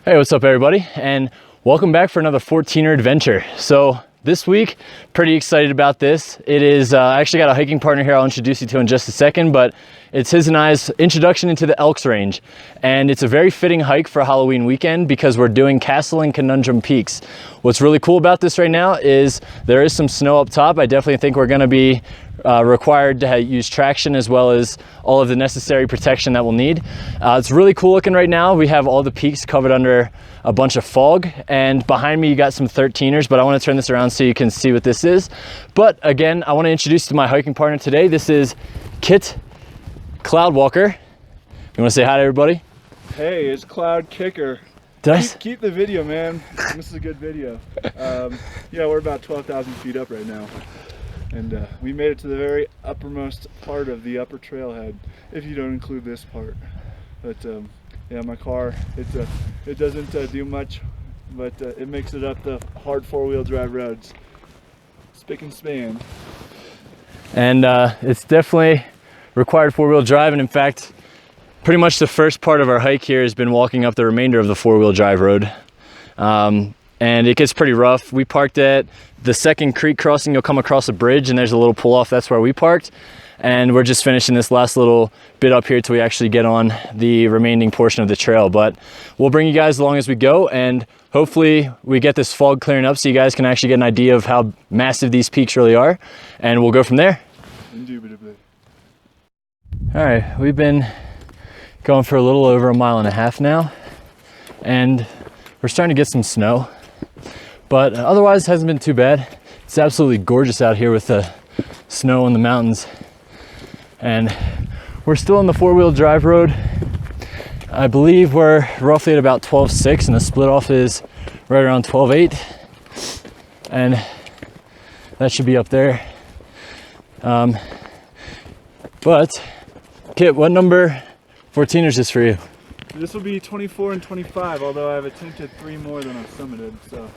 Hey, what's up everybody, and welcome back for another 14er adventure. So this week, pretty excited about this. It is, I actually got a hiking partner here I'll introduce you to in just a second, but it's his and I's introduction into the Elk Range. And it's a very fitting hike for Halloween weekend because we're doing Castle and Conundrum Peaks. What's really cool about this right now is there is some snow up top. I definitely think we're gonna be required to use traction as well as all of the necessary protection that we'll need. It's really cool looking right now. We have all the peaks covered under a bunch of fog, and behind me you got some 13ers, but I want to turn this around so you can see what this is. But again, I want to introduce you to my hiking partner today. This is Kit Cloudwalker. You want to say hi to everybody? Hey, it's Cloud Kicker. Keep the video, man. This is a good video. Yeah, we're about 12,000 feet up right now. And we made it to the very uppermost part of the upper trailhead, if you don't include this part. But yeah, my car, it doesn't do much, but it makes it up the hard four-wheel drive roads. Spick and span. And it's definitely required four-wheel drive, and in fact, pretty much the first part of our hike here has been walking up the remainder of the four-wheel drive road. And it gets pretty rough. We parked at the second creek crossing. You'll come across a bridge and there's a little pull off. That's where we parked. And we're just finishing this last little bit up here till we actually get on the remaining portion of the trail. But we'll bring you guys along as we go, and hopefully we get this fog clearing up so you guys can actually get an idea of how massive these peaks really are. And we'll go from there. Indubitably. All right, we've been going for a little over 1.5 miles now, and we're starting to get some snow. But otherwise, it hasn't been too bad. It's absolutely gorgeous out here with the snow in the mountains. And we're still on the four-wheel drive road. I believe we're roughly at about 12.6, and the split off is right around 12.8. And that should be up there. But, Kit, what number 14er is this for you? This will be 24 and 25, although I've attempted 3 more than I've summited, so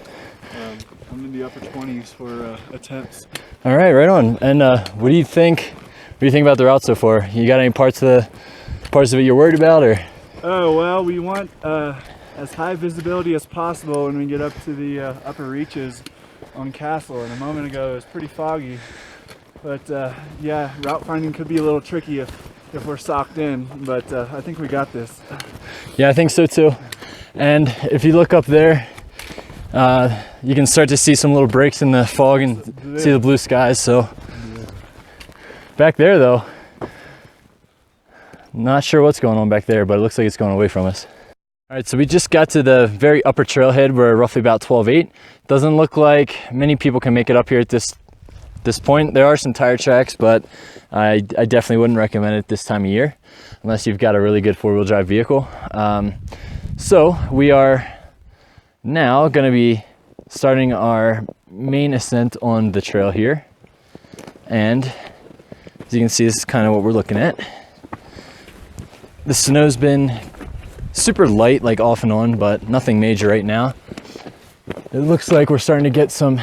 I'm in the upper 20s for attempts. All right, right on. And what do you think? What do you think about the route so far? You got any parts of it you're worried about, or? Oh well, we want as high visibility as possible when we get up to the upper reaches on Castle. And a moment ago it was pretty foggy, but yeah, route finding could be a little tricky if we're socked in, but I think we got this. Yeah, I think so too. And if you look up there, you can start to see some little breaks in the fog and see the blue skies. So back there though, not sure what's going on back there, but it looks like it's going away from us. All right, so we just got to the very upper trailhead. We're roughly about 12.8. Doesn't look like many people can make it up here at this point. There are some tire tracks, but I definitely wouldn't recommend it this time of year unless you've got a really good four-wheel drive vehicle. So we are now going to be starting our main ascent on the trail here, and as you can see, this is kind of what we're looking at. The snow's been super light, like off and on, but nothing major right now. It looks like we're starting to get some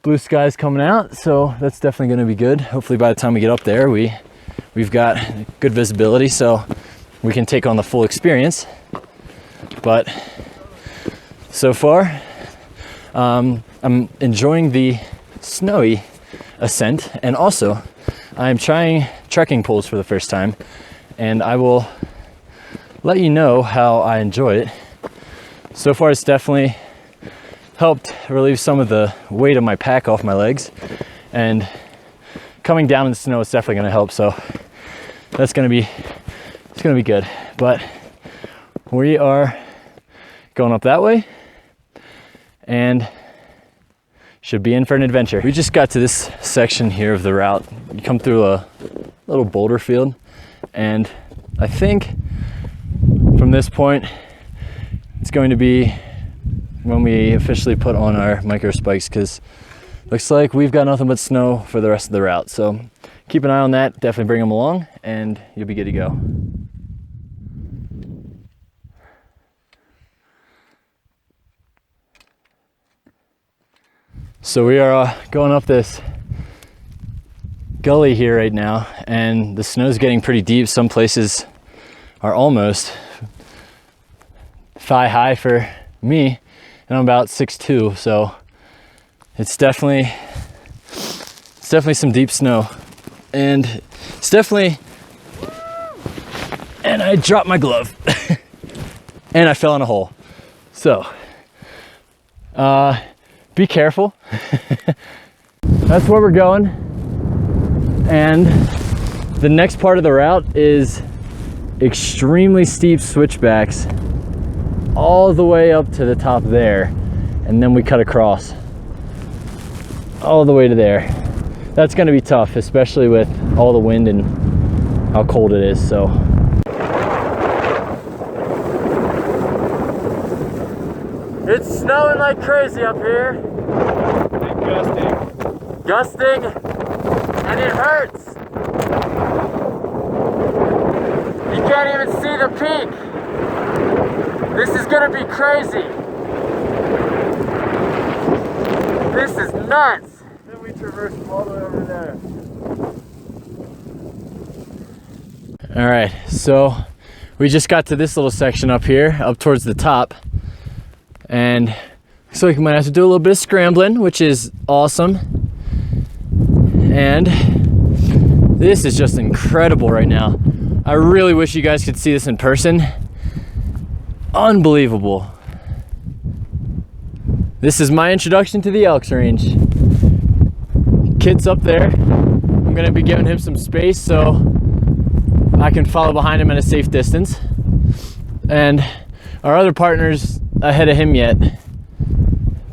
blue skies coming out, so that's definitely going to be good. Hopefully by the time we get up there, we've got good visibility so we can take on the full experience. But so far, I'm enjoying the snowy ascent, and also I'm trying trekking poles for the first time, and I will let you know how I enjoy it. So far it's definitely helped relieve some of the weight of my pack off my legs, and coming down in the snow is definitely going to help, so it's going to be good. But we are going up that way and should be in for an adventure. We just got to this section here of the route. You come through a little boulder field, and I think from this point it's going to be when we officially put on our micro spikes, because looks like we've got nothing but snow for the rest of the route. So keep an eye on that, definitely bring them along, and you'll be good to go. So we are going up this gully here right now, and the snow's getting pretty deep. Some places are almost thigh high for me, and I'm about 6'2", so it's definitely some deep snow, and it's definitely, and I dropped my glove and I fell in a hole. So be careful. That's where we're going, and the next part of the route is extremely steep switchbacks all the way up to the top there, and then we cut across all the way to there. That's going to be tough, especially with all the wind and how cold it is. So it's snowing like crazy up here. And gusting, and it hurts. You can't even see the peak. This is gonna be crazy. This is nuts. Then we traverse all the way over there. All right, so we just got to this little section up here, up towards the top, and looks like we might have to do a little bit of scrambling, which is awesome. And this is just incredible right now. I really wish you guys could see this in person. Unbelievable. This is my introduction to the Elk Range. Kid's up there. I'm gonna be giving him some space so I can follow behind him at a safe distance. And our other partner's ahead of him yet.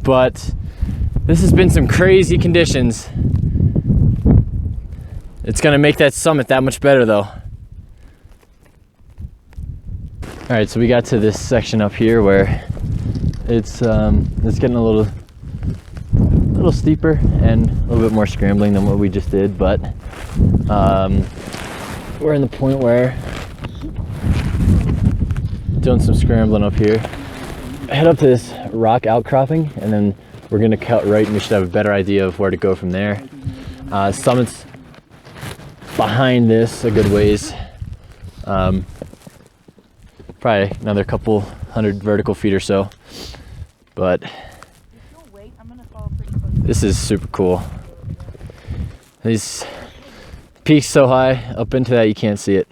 But this has been some crazy conditions. It's gonna make that summit that much better though. All right, so we got to this section up here where it's getting a little steeper and a little bit more scrambling than what we just did, but we're in the point where doing some scrambling up here. Head up to this rock outcropping, and then we're gonna cut right, and we should have a better idea of where to go from there. Summit's behind this a good ways. Probably another couple hundred vertical feet or so, but this is super cool. These peaks so high up into that you can't see it.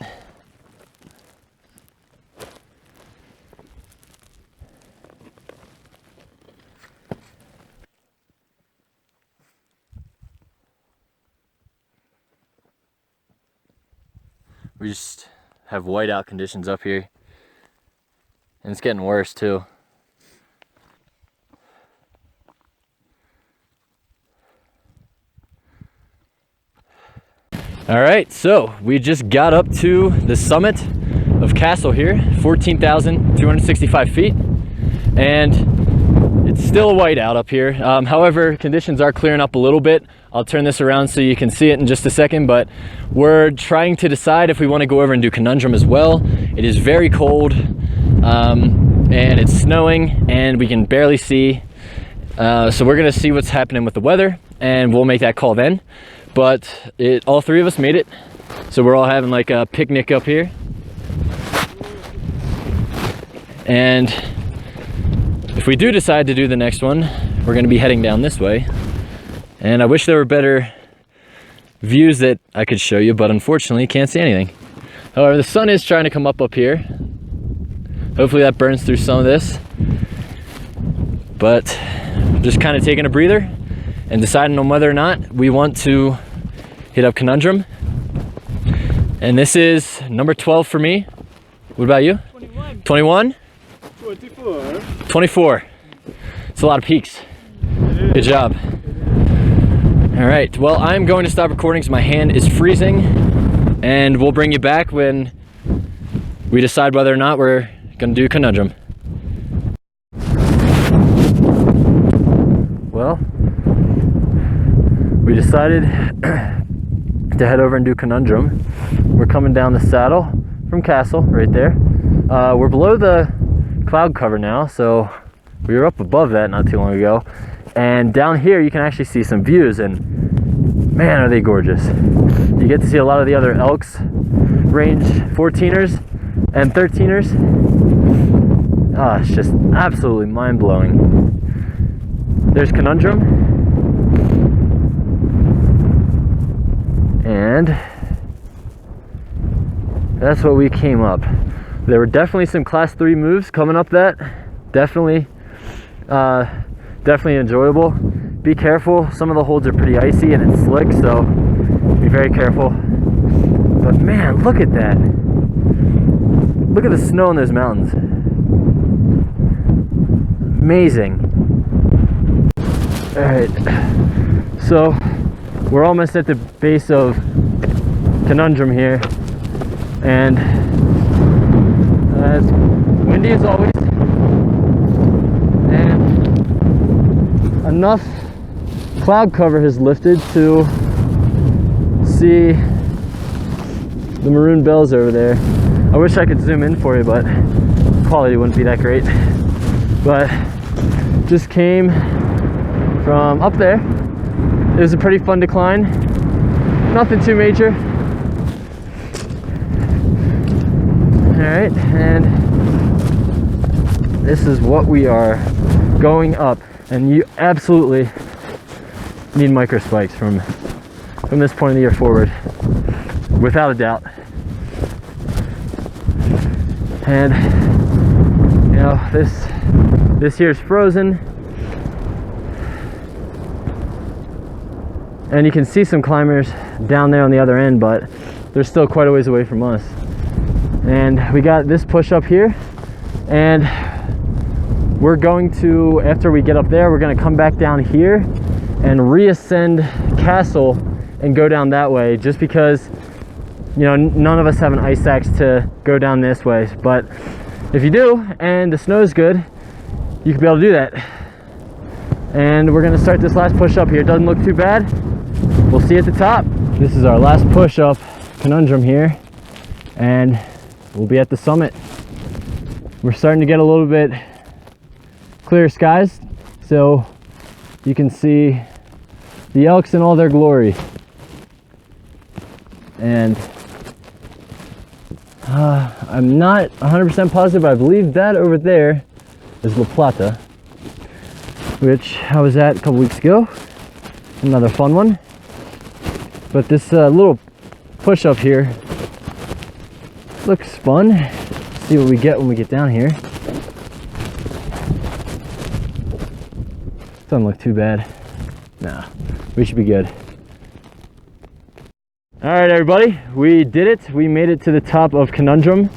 We just have whiteout conditions up here. And it's getting worse too. All right, so we just got up to the summit of Castle here, 14,265 feet. And it's still whiteout up here. However, conditions are clearing up a little bit. I'll turn this around so you can see it in just a second, but we're trying to decide if we want to go over and do Conundrum as well. It is very cold. And it's snowing and we can barely see, so we're gonna see what's happening with the weather and we'll make that call then. But all three of us made it, so we're all having like a picnic up here. And if we do decide to do the next one, we're gonna be heading down this way, and I wish there were better views that I could show you, but unfortunately you can't see anything. However, the sun is trying to come up here. Hopefully that burns through some of this, but just kind of taking a breather and deciding on whether or not we want to hit up Conundrum. And this is number 12 for me. What about you? 21. 21? 24. 24. It's a lot of peaks. Good job. All right, well, I'm going to stop recording because my hand is freezing, and we'll bring you back when we decide whether or not we're gonna do Conundrum. Well, we decided to head over and do Conundrum. We're coming down the saddle from Castle right there. We're below the cloud cover now, so we were up above that not too long ago. And down here you can actually see some views, and man, are they gorgeous. You get to see a lot of the other Elks Range 14ers and 13ers. Oh, it's just absolutely mind-blowing. There's Conundrum. And that's what we came up. There were definitely some class 3 moves coming up that. Definitely enjoyable. Be careful, some of the holds are pretty icy and it's slick, so be very careful. But man, look at that. Look at the snow in those mountains. Amazing. All right, so we're almost at the base of Conundrum here, and it's windy as always, and enough cloud cover has lifted to see the maroon bells over there. I wish I could zoom in for you, but quality wouldn't be that great. But just came from up there. It was a pretty fun decline. Nothing too major. Alright, and this is what we are going up. And you absolutely need micro spikes from this point of the year forward, without a doubt. And you know, this year's frozen, and you can see some climbers down there on the other end, but they're still quite a ways away from us. And we got this push up here, and we're going to, after we get up there, we're going to come back down here and reascend Castle and go down that way, just because, you know, none of us have an ice axe to go down this way. But if you do and the snow is good, you could be able to do that. And we're going to start this last push up here. It doesn't look too bad. We'll see you at the top. This is our last push up Conundrum here, and we'll be at the summit. We're starting to get a little bit clear skies, so you can see the elks in all their glory. And I'm not 100% positive, but I believe that over there is La Plata, which I was at a couple weeks ago. Another fun one. But this little push up here looks fun. See what we get when we get down here. Doesn't look too bad. Nah, we should be good. All right, everybody, we did it. We made it to the top of Conundrum,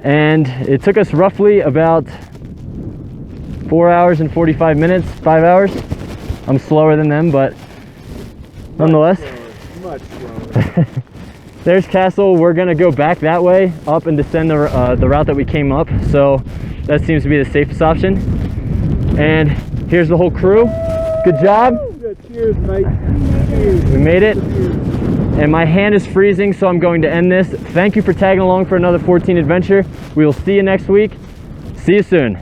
and it took us roughly about 4 hours and 45 minutes, 5 hours. I'm slower than them, but nonetheless. Much slower. There's Castle. We're gonna go back that way up and descend the route that we came up, so that seems to be the safest option. And here's the whole crew. Good job. Cheers, mate. Cheers. We made it. And my hand is freezing, so I'm going to end this. Thank you for tagging along for another 14 adventure. We will see you next week. See you soon.